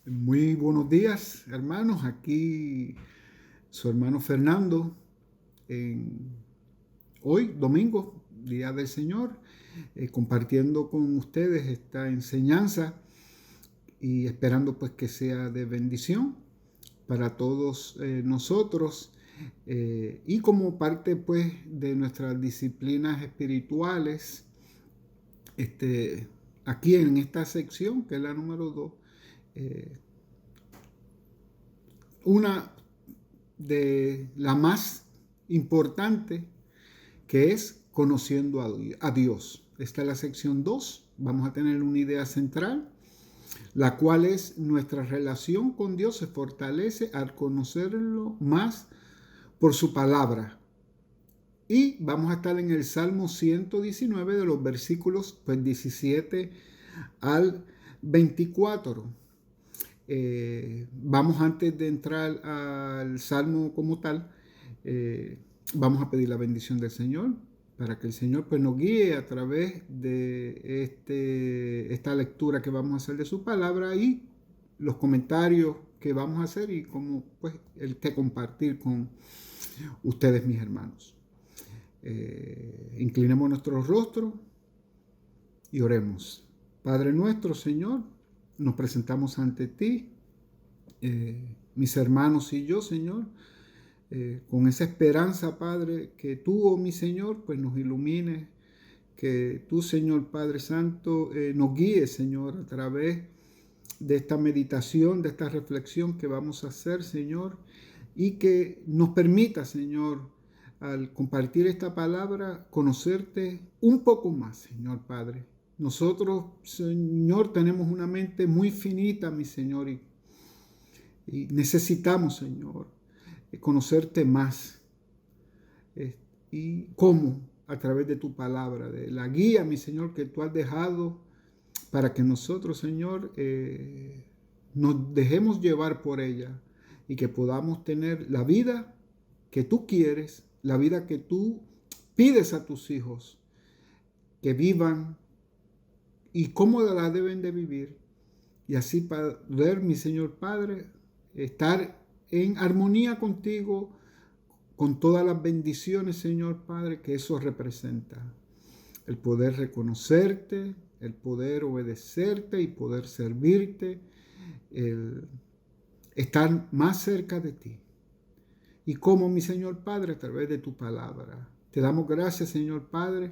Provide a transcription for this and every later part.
Muy buenos días, hermanos. Aquí su hermano Fernando, en hoy, domingo, Día del Señor, compartiendo con ustedes esta enseñanza y esperando pues que sea de bendición para todos nosotros y como parte pues de nuestras disciplinas espirituales, este, aquí en esta sección, que es la número 2, una de la más importante, que es conociendo a Dios. Esta es la sección 2. Vamos a tener una idea central, la cual es: nuestra relación con Dios se fortalece al conocerlo más por su palabra. Y vamos a estar en el Salmo 119 de los versículos 17 al 24. Vamos, antes de entrar al Salmo como tal, eh, vamos a pedir la bendición del Señor para que el Señor pues nos guíe a través de esta lectura que vamos a hacer de su palabra y los comentarios que vamos a hacer y como pues el que compartir con ustedes, mis hermanos. Inclinemos nuestro rostro y oremos. Padre nuestro, Señor, nos presentamos ante ti, mis hermanos y yo, Señor, con esa esperanza, Padre, que tú, oh mi Señor, pues nos ilumines, que tú, Señor Padre Santo, nos guíes, Señor, a través de esta meditación, de esta reflexión que vamos a hacer, Señor, y que nos permita, Señor, al compartir esta palabra, conocerte un poco más, Señor Padre. Nosotros, Señor, tenemos una mente muy finita, mi Señor, y necesitamos, Señor, conocerte más. ¿Y cómo? A través de tu palabra, de la guía, mi Señor, que tú has dejado para que nosotros, Señor, nos dejemos llevar por ella y que podamos tener la vida que tú quieres, la vida que tú pides a tus hijos, que vivan y cómo la deben de vivir. Y así poder, mi Señor Padre, estar en armonía contigo, con todas las bendiciones, Señor Padre, que eso representa. El poder reconocerte, el poder obedecerte y poder servirte, el estar más cerca de ti. Y como, mi Señor Padre, a través de tu palabra. Te damos gracias, Señor Padre,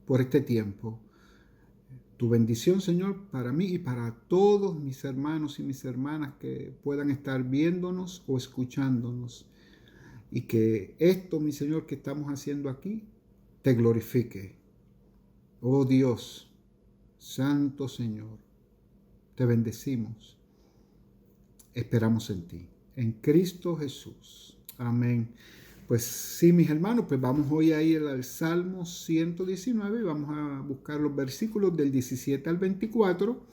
por este tiempo. Tu bendición, Señor, para mí y para todos mis hermanos y mis hermanas que puedan estar viéndonos o escuchándonos. Y que esto, mi Señor, que estamos haciendo aquí, te glorifique. Oh Dios, Santo Señor, te bendecimos. Esperamos en ti, en Cristo Jesús. Amén. Pues sí, mis hermanos, pues vamos hoy a ir al Salmo 119 y vamos a buscar los versículos del 17 al 24.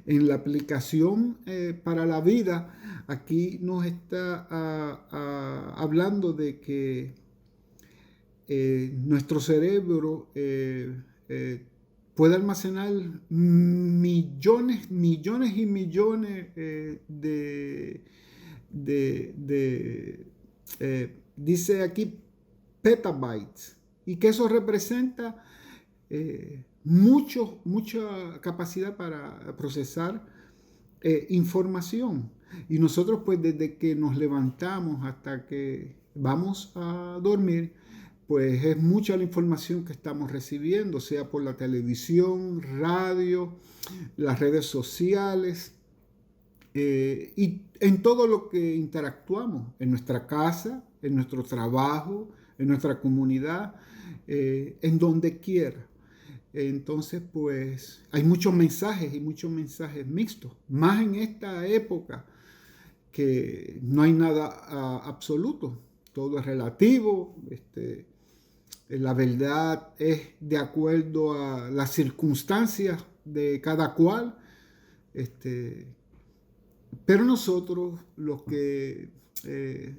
En la aplicación para la vida, aquí nos está hablando de que nuestro cerebro puede almacenar millones y millones dice aquí, petabytes, y que eso representa mucha capacidad para procesar información. Y nosotros pues desde que nos levantamos hasta que vamos a dormir, pues es mucha la información que estamos recibiendo, sea por la televisión, radio, las redes sociales, y en todo lo que interactuamos, en nuestra casa, en nuestro trabajo, en nuestra comunidad, en donde quiera. Entonces, pues hay muchos mensajes y muchos mensajes mixtos, más en esta época que no hay nada absoluto, todo es relativo, la verdad es de acuerdo a las circunstancias de cada cual, pero nosotros, los que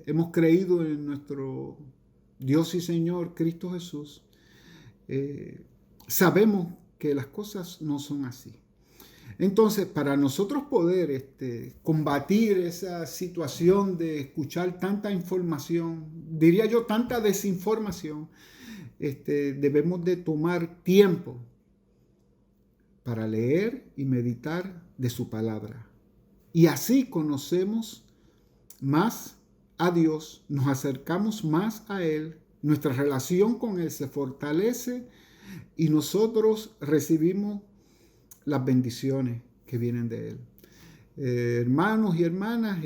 hemos creído en nuestro Dios y Señor Cristo Jesús, sabemos que las cosas no son así. Entonces, para nosotros poder combatir esa situación de escuchar tanta información, diría yo tanta desinformación, debemos de tomar tiempo para leer y meditar de su palabra. Y así conocemos más a Dios, nos acercamos más a Él, nuestra relación con Él se fortalece y nosotros recibimos las bendiciones que vienen de Él. Hermanos y hermanas,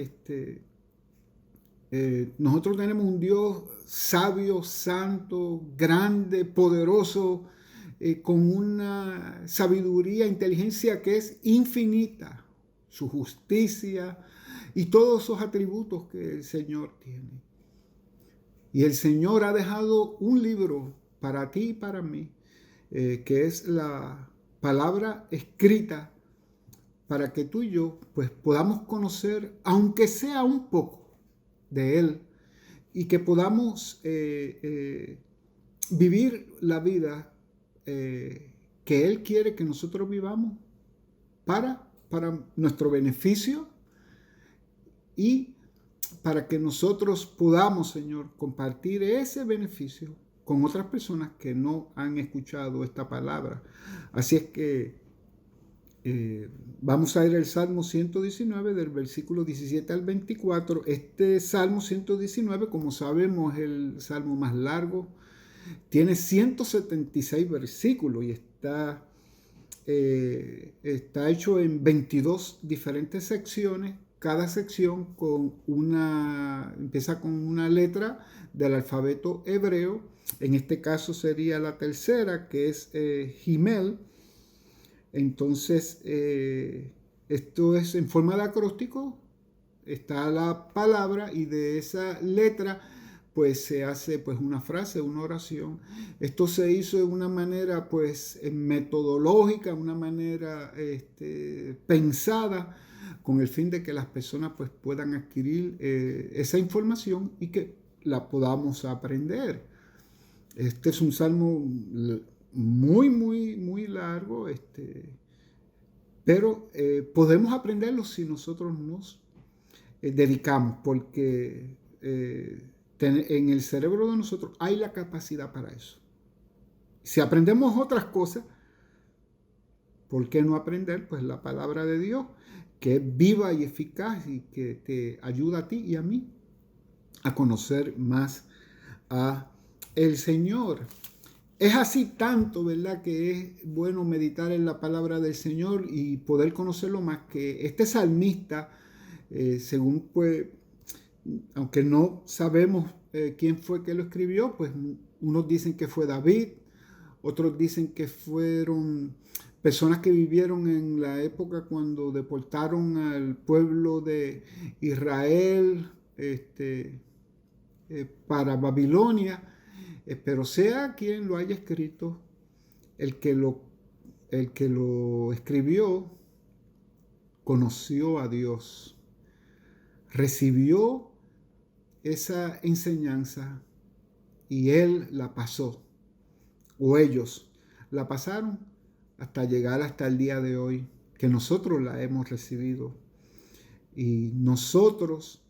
nosotros tenemos un Dios sabio, santo, grande, poderoso, con una sabiduría, inteligencia que es infinita, su justicia y todos esos atributos que el Señor tiene. Y el Señor ha dejado un libro para ti y para mí, que es la palabra escrita, para que tú y yo pues podamos conocer, aunque sea un poco de Él, y que podamos vivir la vida que Él quiere que nosotros vivamos para nuestro beneficio y para que nosotros podamos, Señor, compartir ese beneficio con otras personas que no han escuchado esta palabra. Así es que vamos a ir al Salmo 119, del versículo 17 al 24. Este Salmo 119, como sabemos, es el salmo más largo. Tiene 176 versículos y está hecho en 22 diferentes secciones. Cada sección empieza con una letra del alfabeto hebreo. En este caso sería la tercera, que es Gimel. Entonces, esto es en forma de acróstico, está la palabra y de esa letra pues se hace pues una frase, una oración. Esto se hizo de una manera pues metodológica, una manera pensada, con el fin de que las personas pues puedan adquirir esa información y que la podamos aprender. Este es un salmo muy, muy, muy largo, pero podemos aprenderlo si nosotros nos dedicamos, porque en el cerebro de nosotros hay la capacidad para eso. Si aprendemos otras cosas, ¿por qué no aprender pues la palabra de Dios, que es viva y eficaz y que te ayuda a ti y a mí a conocer más a el Señor? Es así tanto, ¿verdad?, que es bueno meditar en la palabra del Señor y poder conocerlo más, que este salmista, según pues, aunque no sabemos quién fue que lo escribió, pues unos dicen que fue David, otros dicen que fueron personas que vivieron en la época cuando deportaron al pueblo de Israel para Babilonia. Pero sea quien lo haya escrito, el que lo escribió conoció a Dios, recibió esa enseñanza y él la pasó, o ellos la pasaron hasta llegar hasta el día de hoy, que nosotros la hemos recibido. Y nosotros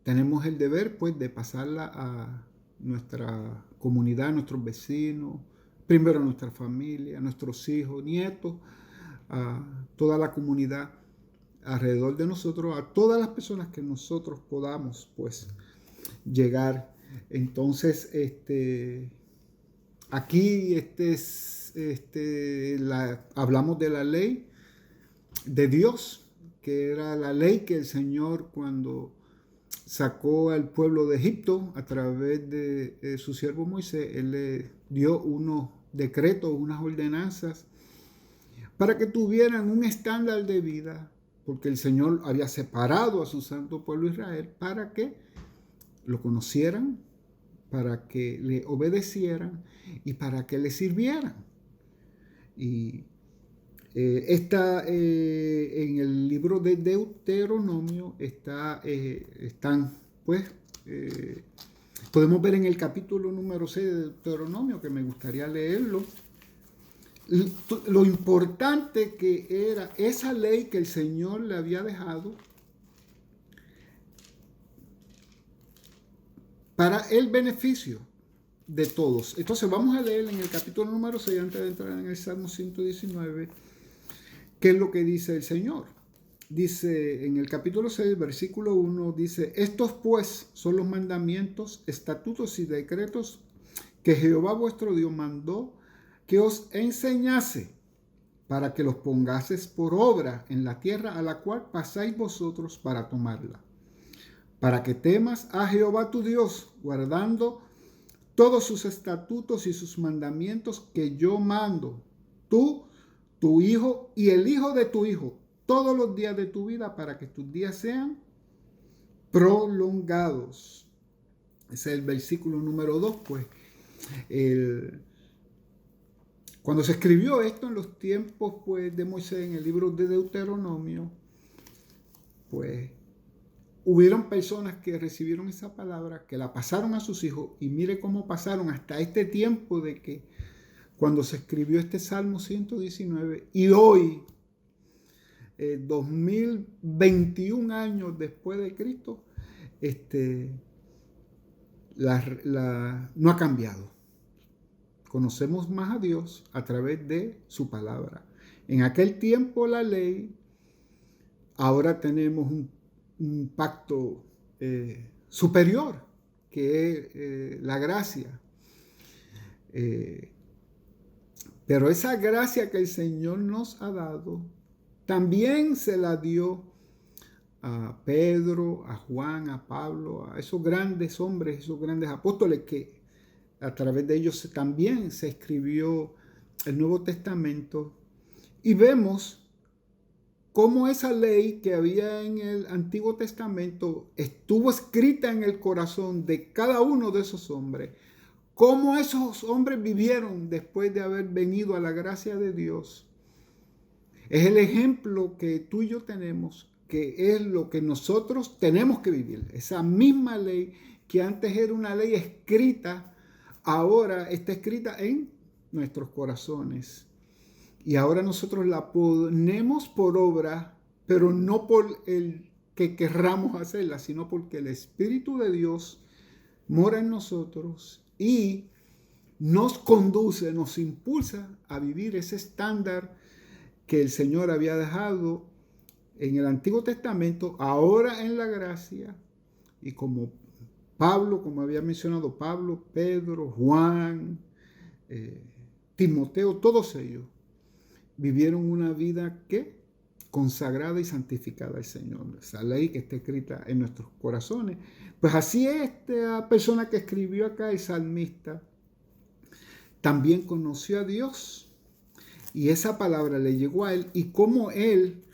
tenemos el deber pues de pasarla a nuestra comunidad, a nuestros vecinos, primero a nuestra familia, a nuestros hijos, nietos, a toda la comunidad alrededor de nosotros, a todas las personas que nosotros podamos pues llegar. Entonces, aquí hablamos de la ley de Dios, que era la ley que el Señor cuando sacó al pueblo de Egipto a través de su siervo Moisés, él le dio unos decretos, unas ordenanzas para que tuvieran un estándar de vida, porque el Señor había separado a su santo pueblo Israel para que lo conocieran, para que le obedecieran y para que le sirvieran. Y en el libro de Deuteronomio están, pues, podemos ver en el capítulo número 6 de Deuteronomio, que me gustaría leerlo. lo importante que era esa ley que el Señor le había dejado para el beneficio de todos. Entonces vamos a leer en el capítulo número 6, antes de entrar en el Salmo 119, qué es lo que dice el Señor. Dice en el capítulo 6, versículo 1, dice: estos pues son los mandamientos, estatutos y decretos que Jehová vuestro Dios mandó que os enseñase, para que los pongases por obra en la tierra a la cual pasáis vosotros para tomarla, para que temas a Jehová tu Dios, guardando todos sus estatutos y sus mandamientos que yo mando, tú, tu hijo y el hijo de tu hijo, todos los días de tu vida, para que tus días sean prolongados. Ese es el versículo número 2, pues. Cuando se escribió esto en los tiempos, pues, de Moisés, en el libro de Deuteronomio, pues hubieron personas que recibieron esa palabra, que la pasaron a sus hijos, y mire cómo pasaron hasta este tiempo de que cuando se escribió este Salmo 119, y hoy, 2021 años después de Cristo, no ha cambiado. Conocemos más a Dios a través de su palabra. En aquel tiempo la ley, ahora tenemos un pacto superior, que es la gracia. Pero esa gracia que el Señor nos ha dado, también se la dio a Pedro, a Juan, a Pablo, a esos grandes hombres, esos grandes apóstoles, que a través de ellos también se escribió el Nuevo Testamento. Y vemos cómo esa ley que había en el Antiguo Testamento estuvo escrita en el corazón de cada uno de esos hombres. Cómo esos hombres vivieron después de haber venido a la gracia de Dios. Es el ejemplo que tú y yo tenemos, que es lo que nosotros tenemos que vivir. Esa misma ley que antes era una ley escrita, ahora está escrita en nuestros corazones. Y ahora nosotros la ponemos por obra, pero no por el que querramos hacerla, sino porque el Espíritu de Dios mora en nosotros y nos conduce, nos impulsa a vivir ese estándar que el Señor había dejado en el Antiguo Testamento, ahora en la gracia. Y como Pablo, como había mencionado Pablo, Pedro, Juan, Timoteo, todos ellos vivieron una vida que consagrada y santificada al Señor. Esa ley que está escrita en nuestros corazones. Pues así es, esta persona que escribió acá, el salmista, también conoció a Dios. Y esa palabra le llegó a él, y cómo él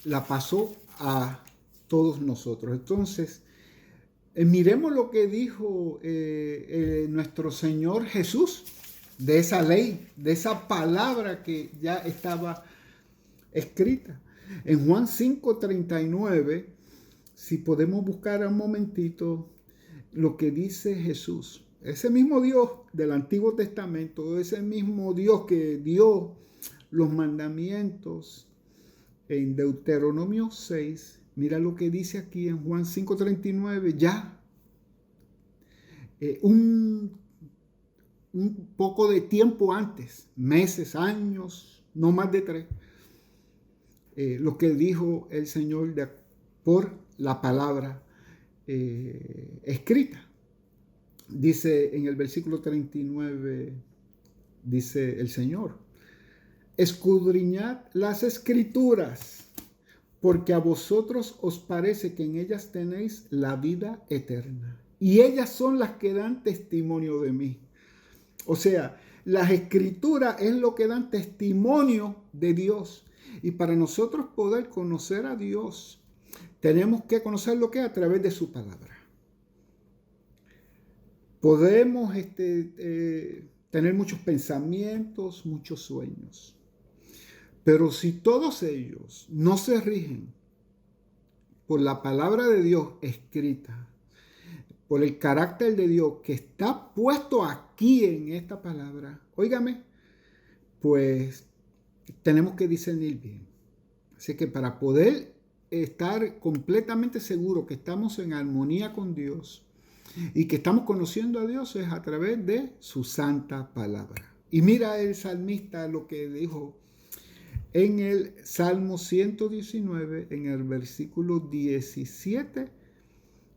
la pasó a todos nosotros. Entonces, miremos lo que dijo nuestro Señor Jesús de esa ley, de esa palabra que ya estaba escrita. En Juan 5:39, si podemos buscar un momentito lo que dice Jesús. Ese mismo Dios del Antiguo Testamento, ese mismo Dios que dio los mandamientos en Deuteronomio 6, mira lo que dice aquí en Juan 5:39, ya un poco de tiempo antes, meses, años, no más de 3, lo que dijo el Señor por la palabra escrita. Dice en el versículo 39, dice el Señor: escudriñad las escrituras, porque a vosotros os parece que en ellas tenéis la vida eterna, y ellas son las que dan testimonio de mí. O sea, las escrituras es lo que dan testimonio de Dios. Y para nosotros poder conocer a Dios, tenemos que conocer lo que es a través de su palabra. Podemos tener muchos pensamientos, muchos sueños. Pero si todos ellos no se rigen por la palabra de Dios escrita, por el carácter de Dios que está puesto aquí en esta palabra, óigame, pues tenemos que discernir bien. Así que para poder estar completamente seguros que estamos en armonía con Dios y que estamos conociendo a Dios es a través de su santa palabra. Y mira el salmista lo que dijo en el Salmo 119, en el versículo 17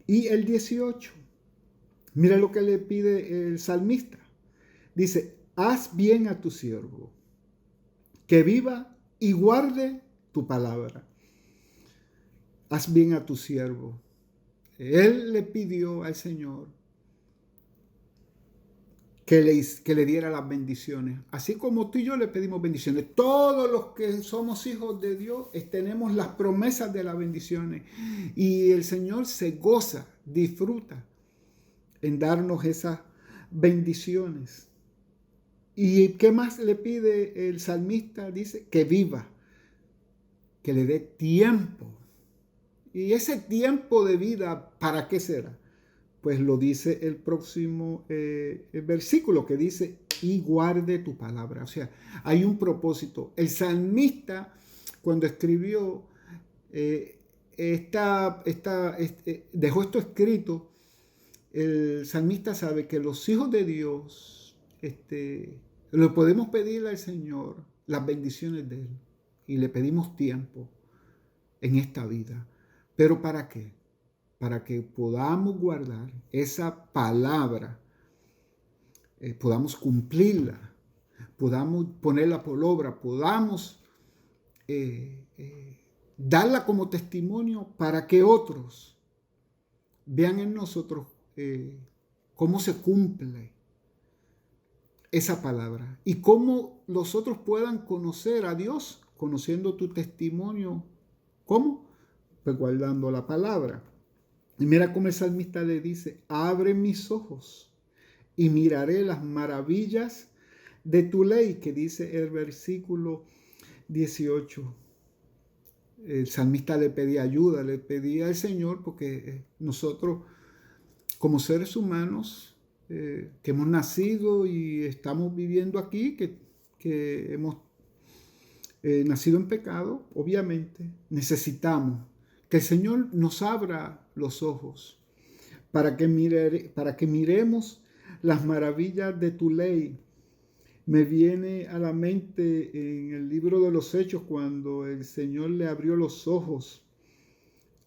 y el 18. Mira lo que le pide el salmista. Dice, haz bien a tu siervo, que viva y guarde tu palabra. Haz bien a tu siervo. Él le pidió al Señor que le diera las bendiciones. Así como tú y yo le pedimos bendiciones. Todos los que somos hijos de Dios tenemos las promesas de las bendiciones. Y el Señor se goza, disfruta en darnos esas bendiciones. ¿Y qué más le pide el salmista? Dice que viva, que le dé tiempo. ¿Y ese tiempo de vida para qué será? Pues lo dice el próximo el versículo que dice, y guarde tu palabra. O sea, hay un propósito. El salmista, cuando escribió, dejó esto escrito. El salmista sabe que los hijos de Dios, le podemos pedir al Señor las bendiciones de Él. Y le pedimos tiempo en esta vida. ¿Pero para qué? Para que podamos guardar esa palabra, podamos cumplirla, podamos ponerla por obra, podamos darla como testimonio para que otros vean en nosotros cómo se cumple esa palabra y cómo los otros puedan conocer a Dios, conociendo tu testimonio. ¿Cómo? Pues guardando la palabra. Y mira cómo el salmista le dice, abre mis ojos y miraré las maravillas de tu ley, que dice el versículo 18. El salmista le pedía ayuda, le pedía al Señor, porque nosotros como seres humanos que hemos nacido y estamos viviendo aquí, que hemos nacido en pecado, obviamente necesitamos que el Señor nos abra los ojos para que miremos las maravillas de tu ley. Me viene a la mente en el libro de los Hechos cuando el Señor le abrió los ojos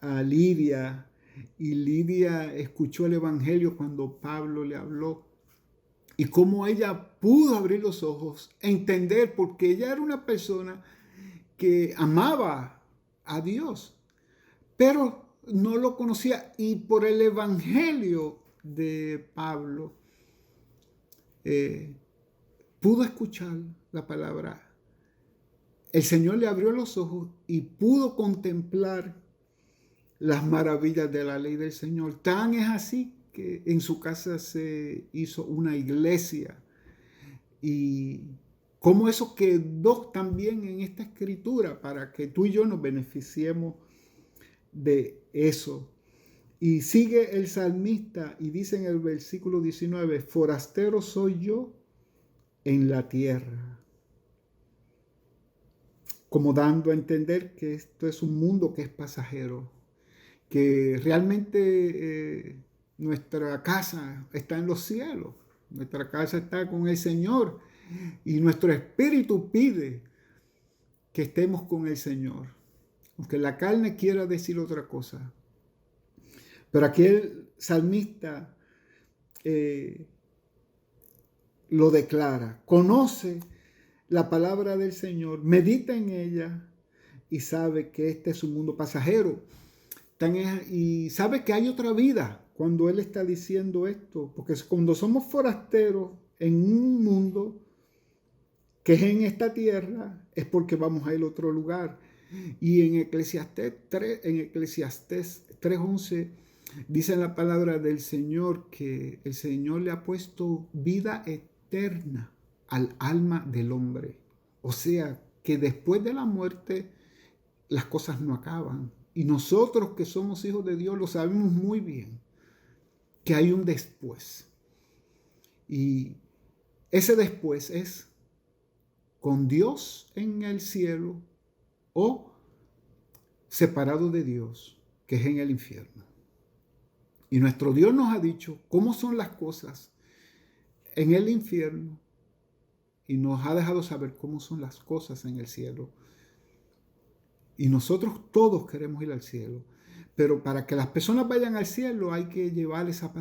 a Lidia y Lidia escuchó el Evangelio cuando Pablo le habló y cómo ella pudo abrir los ojos, entender, porque ella era una persona que amaba a Dios, pero no lo conocía, y por el Evangelio de Pablo pudo escuchar la palabra. El Señor le abrió los ojos y pudo contemplar las maravillas de la ley del Señor. Tan es así que en su casa se hizo una iglesia, y cómo eso quedó también en esta escritura para que tú y yo nos beneficiemos de eso. Y sigue el salmista y dice en el versículo 19, forastero soy yo en la tierra, como dando a entender que esto es un mundo que es pasajero, que realmente nuestra casa está en los cielos, nuestra casa está con el Señor y nuestro espíritu pide que estemos con el Señor, aunque la carne quiera decir otra cosa. Pero aquí el salmista lo declara, conoce la palabra del Señor, medita en ella y sabe que este es un mundo pasajero. Y sabe que hay otra vida cuando él está diciendo esto, porque cuando somos forasteros en un mundo que es en esta tierra, es porque vamos a ir a otro lugar. Y en Eclesiastés 3:11 dice la palabra del Señor que el Señor le ha puesto vida eterna al alma del hombre. O sea, que después de la muerte las cosas no acaban. Y nosotros que somos hijos de Dios lo sabemos muy bien, que hay un después. Y ese después es con Dios en el cielo o separado de Dios, que es en el infierno. Y nuestro Dios nos ha dicho cómo son las cosas en el infierno y nos ha dejado saber cómo son las cosas en el cielo. Y nosotros todos queremos ir al cielo. Pero para que las personas vayan al cielo hay que llevar esa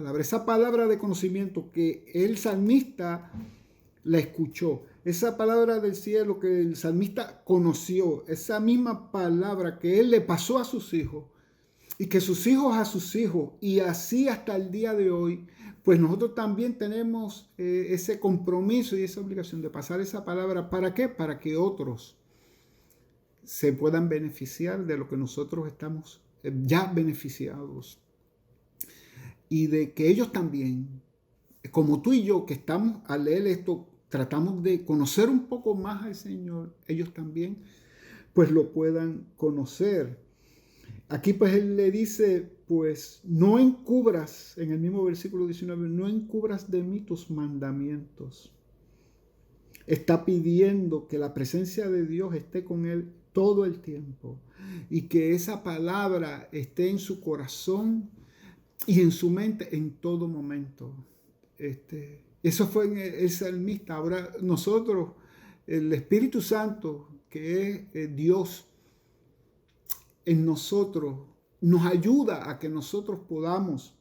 palabra de conocimiento que el salmista la escuchó, esa palabra del cielo que el salmista conoció, esa misma palabra que él le pasó a sus hijos y que sus hijos a sus hijos, y así hasta el día de hoy, pues nosotros también tenemos ese compromiso y esa obligación de pasar esa palabra. ¿Para qué? Para que otros se puedan beneficiar de lo que nosotros estamos ya beneficiados, y de que ellos también, como tú y yo, que estamos al leer esto, tratamos de conocer un poco más al Señor, ellos también pues lo puedan conocer. Aquí pues él le dice, pues no encubras, en el mismo versículo 19, no encubras de mí tus mandamientos. Está pidiendo que la presencia de Dios esté con él todo el tiempo y que esa palabra esté en su corazón y en su mente en todo momento. Eso fue en el salmista. Ahora nosotros, el Espíritu Santo, que es Dios en nosotros, nos ayuda a que nosotros podamos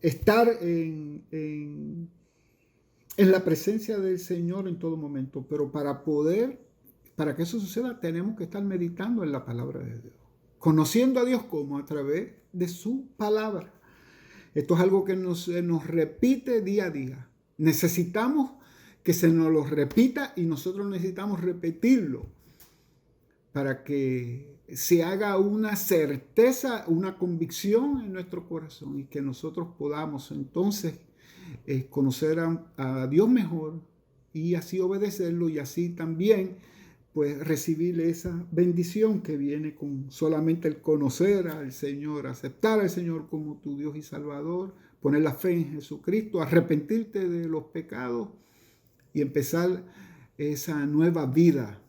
estar en la presencia del Señor en todo momento. Pero para que eso suceda, tenemos que estar meditando en la palabra de Dios, conociendo a Dios como a través de su palabra. Esto es algo que nos repite día a día. Necesitamos que se nos lo repita y nosotros necesitamos repetirlo para que se haga una certeza, una convicción en nuestro corazón y que nosotros podamos entonces conocer a Dios mejor y así obedecerlo, y así también pues recibir esa bendición que viene con solamente el conocer al Señor, aceptar al Señor como tu Dios y Salvador, poner la fe en Jesucristo, arrepentirte de los pecados y empezar esa nueva vida,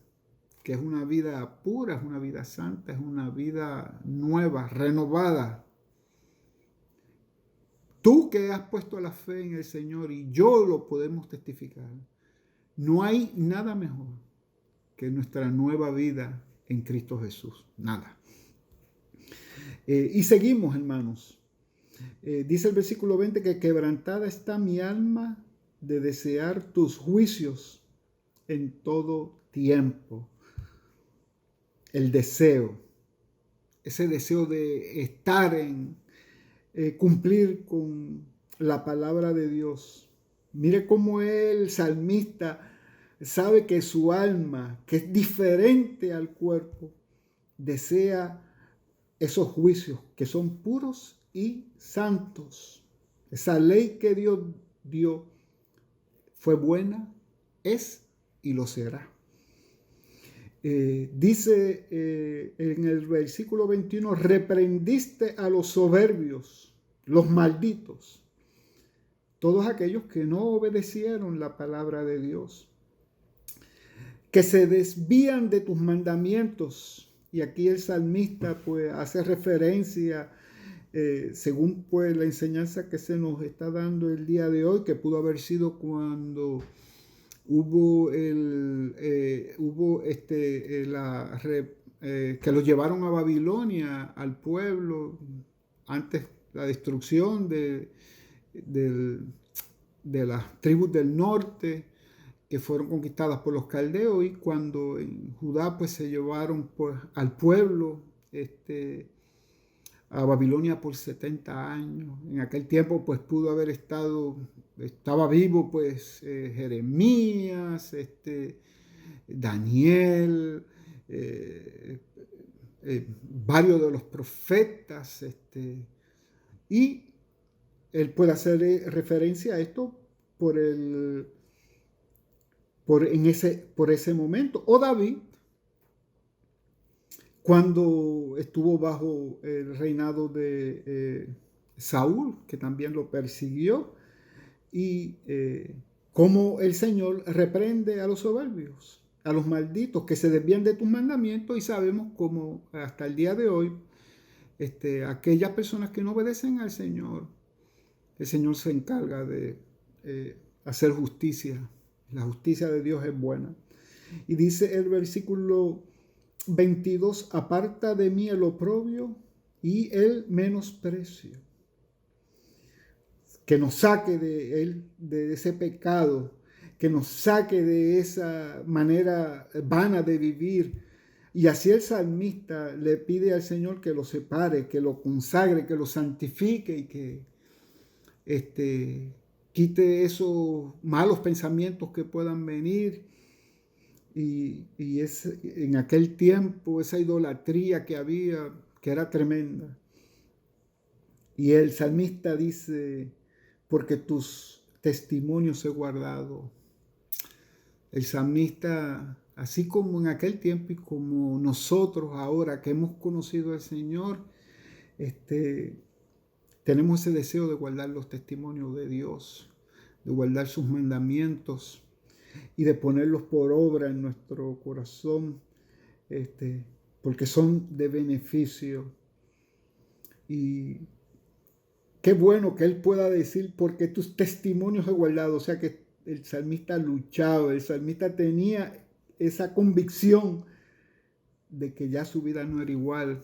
que es una vida pura, es una vida santa, es una vida nueva, renovada. Tú que has puesto la fe en el Señor y yo lo podemos testificar, no hay nada mejor que nuestra nueva vida en Cristo Jesús. Nada. Y seguimos, hermanos. Dice el versículo 20 que quebrantada está mi alma de desear tus juicios en todo tiempo. El deseo, ese deseo de estar cumplir con la palabra de Dios. Mire cómo el salmista sabe que su alma, que es diferente al cuerpo, desea esos juicios que son puros y santos. Esa ley que Dios dio fue buena, es y lo será. Dice en el versículo 21, reprendiste a los soberbios, los malditos, todos aquellos que no obedecieron la palabra de Dios, que se desvían de tus mandamientos. Y aquí el salmista pues hace referencia, según pues la enseñanza que se nos está dando el día de hoy, que pudo haber sido cuando hubo que los llevaron a Babilonia al pueblo antes la destrucción de las tribus del norte, que fueron conquistadas por los caldeos, y cuando en Judá pues se llevaron pues al pueblo a Babilonia por 70 años. En aquel tiempo pues pudo haber estaba vivo pues Jeremías, Daniel, varios de los profetas, y él puede hacer referencia a esto por ese momento. O David, cuando estuvo bajo el reinado de Saúl, que también lo persiguió, y cómo el Señor reprende a los soberbios, a los malditos que se desvían de tus mandamientos, y sabemos cómo hasta el día de hoy aquellas personas que no obedecen al Señor, el Señor se encarga de hacer justicia. La justicia de Dios es buena. Y dice el versículo 22, aparta de mí el oprobio y el menosprecio. Que nos saque de ese pecado, que nos saque de esa manera vana de vivir. Y así el salmista le pide al Señor que lo separe, que lo consagre, que lo santifique y que quite esos malos pensamientos que puedan venir. Y en aquel tiempo, esa idolatría que había, que era tremenda. Y el salmista dice, porque tus testimonios he guardado. El salmista, así como en aquel tiempo y como nosotros ahora que hemos conocido al Señor, tenemos ese deseo de guardar los testimonios de Dios, de guardar sus mandamientos y de ponerlos por obra en nuestro corazón, porque son de beneficio. Y qué bueno que él pueda decir, porque tus testimonios he guardado. O sea que el salmista luchaba, el salmista tenía esa convicción de que ya su vida no era igual.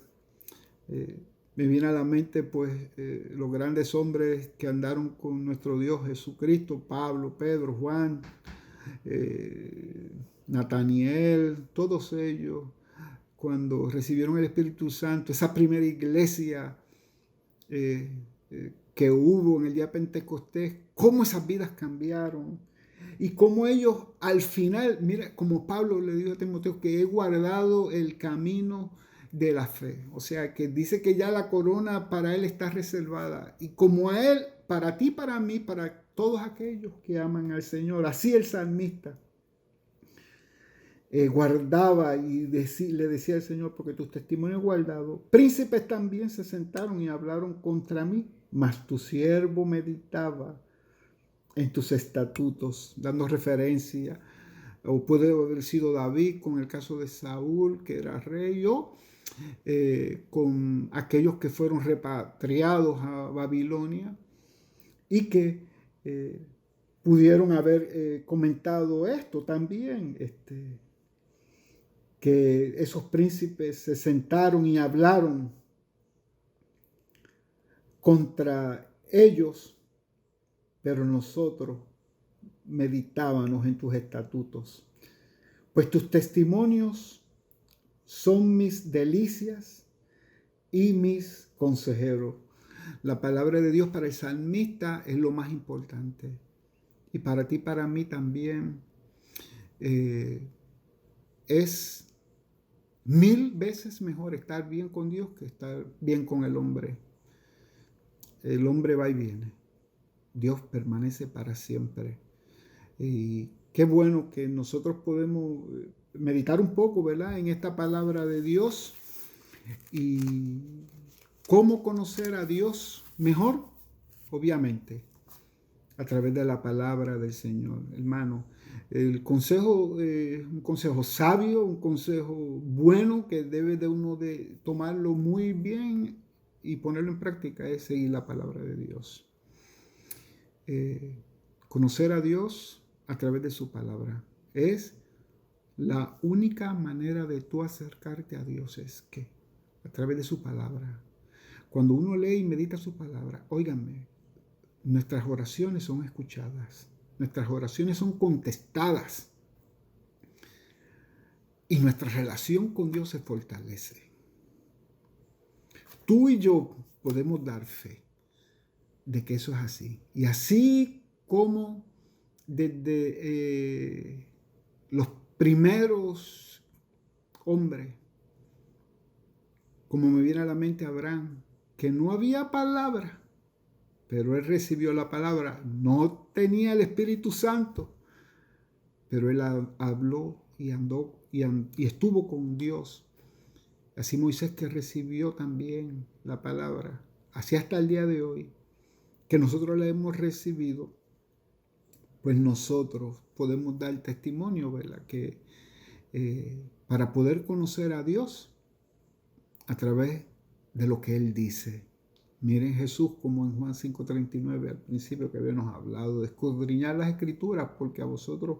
Me viene a la mente pues los grandes hombres que andaron con nuestro Dios Jesucristo, Pablo, Pedro, Juan, Nataniel, todos ellos, cuando recibieron el Espíritu Santo, esa primera iglesia que hubo en el día de Pentecostés, cómo esas vidas cambiaron y cómo ellos al final, mira, como Pablo le dijo a Timoteo, que he guardado el camino de la fe. O sea, que dice que ya la corona para él está reservada. Y como a él, para ti, para mí, para todos aquellos que aman al Señor, así el salmista guardaba y le decía al Señor, porque tus testimonios guardados. Príncipes también se sentaron y hablaron contra mí, mas tu siervo meditaba en tus estatutos, dando referencia, o puede haber sido David con el caso de Saúl, que era rey, o con aquellos que fueron repatriados a Babilonia y que pudieron haber comentado esto también, que esos príncipes se sentaron y hablaron contra ellos, pero nosotros meditábamos en tus estatutos. Pues tus testimonios son mis delicias y mis consejeros. La palabra de Dios para el salmista es lo más importante. Y para ti, para mí también, es 1000 veces mejor estar bien con Dios que estar bien con el hombre. El hombre va y viene. Dios permanece para siempre. Y qué bueno que nosotros podemos meditar un poco, ¿verdad?, en esta palabra de Dios y cómo conocer a Dios mejor, obviamente, a través de la palabra del Señor. Hermano, el consejo es un consejo sabio, un consejo bueno que debe de uno de tomarlo muy bien y ponerlo en práctica, es seguir la palabra de Dios. Conocer a Dios a través de su palabra es la única manera de tú acercarte a Dios, es que a través de su palabra. Cuando uno lee y medita su palabra, óiganme, nuestras oraciones son escuchadas, nuestras oraciones son contestadas y nuestra relación con Dios se fortalece. Tú y yo podemos dar fe de que eso es así. Y así como desde los primeros hombres, como me viene a la mente Abraham, que no había palabra, pero él recibió la palabra, no tenía el Espíritu Santo, pero él habló y andó y estuvo con Dios. Así Moisés, que recibió también la palabra, así hasta el día de hoy, que nosotros la hemos recibido, pues nosotros podemos dar testimonio, ¿verdad? Que para poder conocer a Dios a través de lo que Él dice. Miren Jesús como en Juan 5:39 al principio que habíamos hablado de escudriñar las escrituras porque a vosotros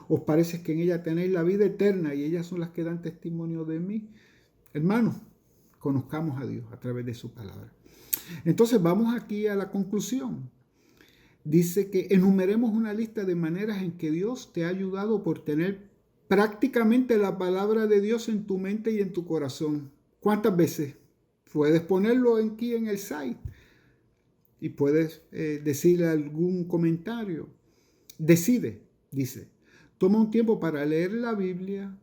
os parece que en ellas tenéis la vida eterna y ellas son las que dan testimonio de mí. Hermanos, conozcamos a Dios a través de su palabra. Entonces vamos aquí a la conclusión. Dice que enumeremos una lista de maneras en que Dios te ha ayudado por tener prácticamente la palabra de Dios en tu mente y en tu corazón. ¿Cuántas veces? Puedes ponerlo aquí en el site y puedes decirle algún comentario. Decide, dice. Toma un tiempo para leer la Biblia,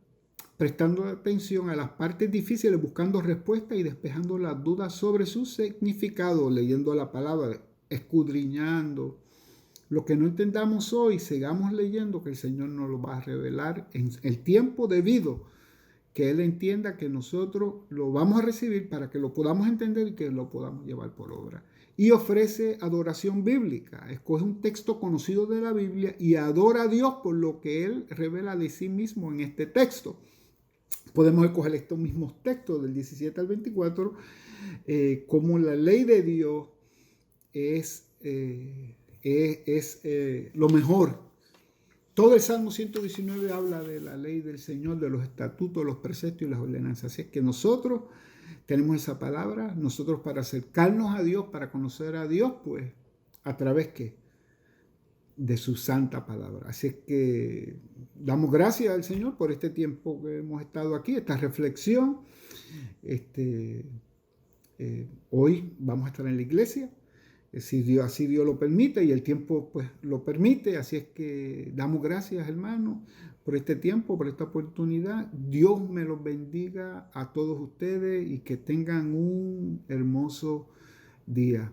prestando atención a las partes difíciles, buscando respuestas y despejando las dudas sobre su significado, leyendo la palabra, escudriñando. Lo que no entendamos hoy, sigamos leyendo que el Señor nos lo va a revelar en el tiempo debido, que Él entienda que nosotros lo vamos a recibir para que lo podamos entender y que lo podamos llevar por obra. Y ofrece adoración bíblica. Escoge un texto conocido de la Biblia y adora a Dios por lo que Él revela de sí mismo en este texto. Podemos escoger estos mismos textos del 17 al 24 como la ley de Dios es lo mejor. Todo el Salmo 119 habla de la ley del Señor, de los estatutos, los preceptos y las ordenanzas. Así es que nosotros tenemos esa palabra, nosotros para acercarnos a Dios, para conocer a Dios, pues a través de su santa palabra. Así es que damos gracias al Señor por este tiempo que hemos estado aquí, esta reflexión. Hoy vamos a estar en la iglesia. Si Dios, así Dios lo permite y el tiempo pues lo permite, así es que damos gracias, hermanos, por este tiempo, por esta oportunidad. Dios me los bendiga a todos ustedes y que tengan un hermoso día.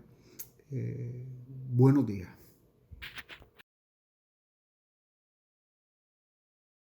Buenos días.